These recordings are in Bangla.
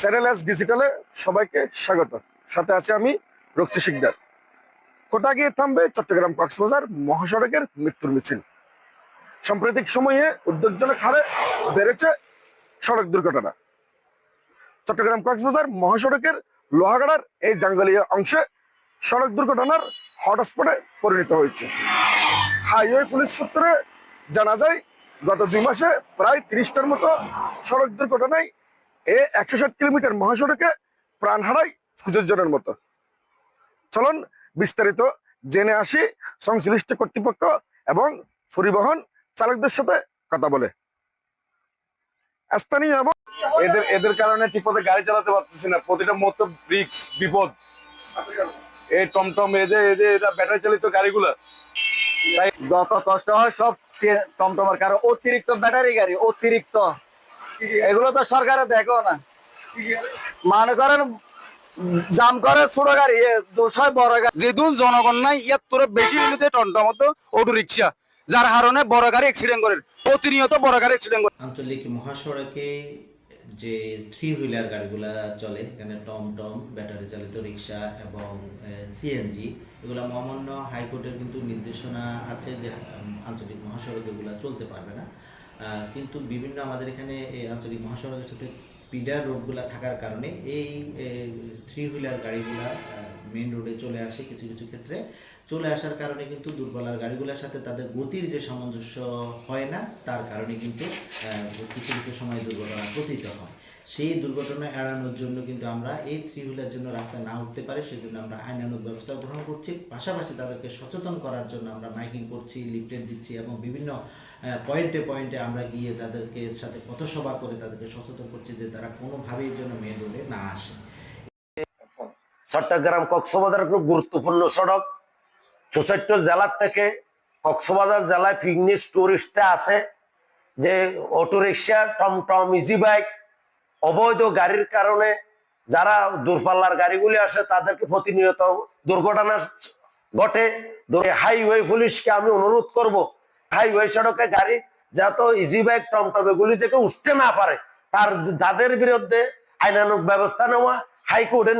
চ্যানেল এস ডিজিটালে সবাইকে স্বাগত। সাথে আছে আমি রক্সি শিকদার। কোটা গিয়ে থামবে চট্টগ্রাম কক্সবাজার মহাসড়কের মৃত্যুর মিছিল। সাম্প্রতিক সময়ে উদ্বেগজনক হারে বেড়েছে সড়ক দুর্ঘটনা। চট্টগ্রাম কক্সবাজার মহাসড়কের লোহাগাড়ার এই জাঙ্গলীয় অংশে সড়ক দুর্ঘটনার হটস্পটে পরিণত হয়েছে। হাইওয়ে পুলিশ সূত্রে জানা যায়, গত 2 মাসে প্রায় 30টার মতো সড়ক দুর্ঘটনায় 160 কিলোমিটার মহাসড়কে প্রাণ হারায় 25 জনের মতো। চলুন বিস্তারিত জেনে আসি সংশ্লিষ্ট কর্তৃপক্ষ এবং পরিবহন চালকদের সাথে কথা বলে। স্থানীয় এবং এদের কারণে ঠিকমতো গাড়ি চালাতে পারতেছি না, প্রতিটা মুহূর্ত রিস্ক বিপদ। এই টমটম এরা ব্যাটারি চালিত গাড়িগুলো, তাই যত কষ্ট হয় সব টমটমের কারণ অতিরিক্ত ব্যাটারি গাড়ি, অতিরিক্ত এগুলো তো সরকারে দেখো না। মনে করেন জাম করে ছোট গাড়ি, দোষায় বড় গাড়ি। যেহেতু জনগণ নাই ইয়াত তোরা বেশি হইলে টমটম তো অটো রিক্সা, যার কারণে বড় গাড়ি অ্যাক্সিডেন্ট করে, প্রতিনিয়ত বড় গাড়ি অ্যাক্সিডেন্ট করে। আঞ্চলিক মহাসড়কে যে 3 হুইলার গাড়িগুলো চলে, এখানে টমটম, ব্যাটারি চালিত রিক্সা এবং সিএনজি, এগুলো মহামান্য হাইকোর্টের কিন্তু নির্দেশনা আছে যে আঞ্চলিক মহাসড়কে এগুলো চলতে পারবে না। কিন্তু বিভিন্ন আমাদের এখানে এই আঞ্চলিক মহাসড়কের সাথে পিডার রোডগুলো থাকার কারণে এই 3 হুইলার গাড়িগুলা মেইন রোডে চলে আসে। কিছু কিছু ক্ষেত্রে চলে আসার কারণে কিন্তু দুর্বলার গাড়িগুলোর সাথে তাদের গতির যে সামঞ্জস্য হয় না, তার কারণে কিন্তু কিছু কিছু সময় দুর্ঘটনা পতিত হয়। সেই দুর্ঘটনা এড়ানোর জন্য কিন্তু আমরা এই 3 হুইলার জন্য রাস্তায় না উঠতে পারে, সেজন্য আমরা আইনানুগ ব্যবস্থা গ্রহণ করছি। পাশাপাশি তাদেরকে সচেতন করার জন্য আমরা মাইকিং করছি, লিফলেট দিচ্ছি এবং বিভিন্ন পয়েন্টে পয়েন্টে আমরা গিয়ে তাদেরকে সাথে পথসভা করে তাদেরকে সচেতন করছি যে তারা কোনোভাবেই যেন মেন রোডে না আসে। চট্টগ্রাম কক্সবাজার খুব গুরুত্বপূর্ণ সড়ক। 64 জেলার থেকে কক্সবাজার জেলায় পিকনিক টুরিস্টে আছে যে অটোরিকশা, টমটম, ইজি বাইক, অবৈধ গাড়ির কারণে যারা দূরপাল্লার গাড়িগুলি আসে তাদেরকে প্রতিনিয়ত দুর্ঘটনা ঘটে। হাইওয়ে পুলিশকে আমি অনুরোধ করব, হাইওয়ে সড়কে গাড়ি যত ইজি বাইক, টমটম এগুলি থেকে উঠতে না পারে তাদের বিরুদ্ধে আইনানুগ ব্যবস্থা নেওয়া হাইকোর্টের।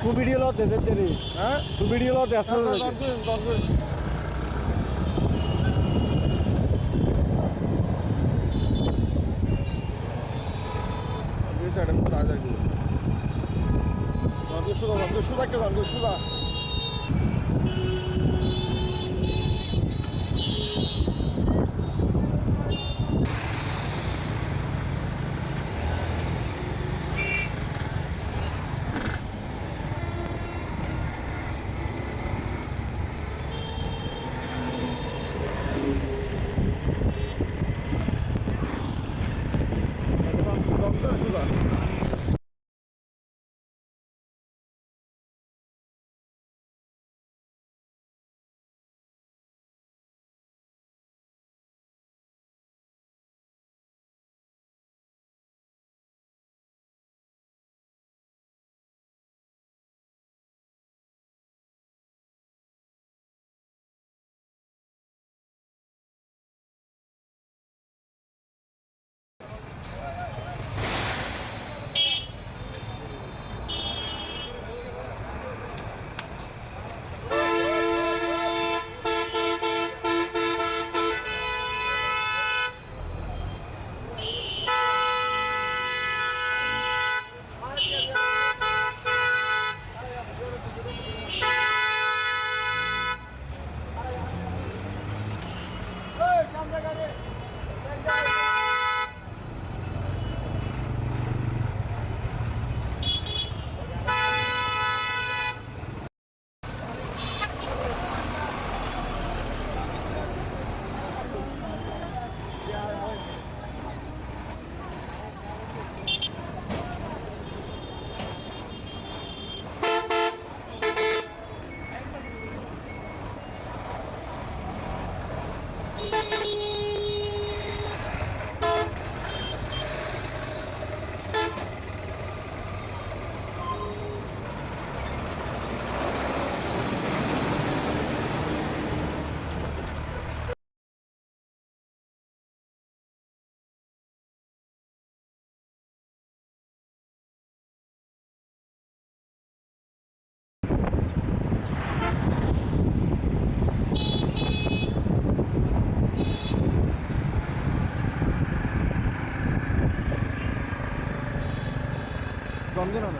तू वीडियो लो दे तेरी, हां तू वीडियो लो दे असल রমজান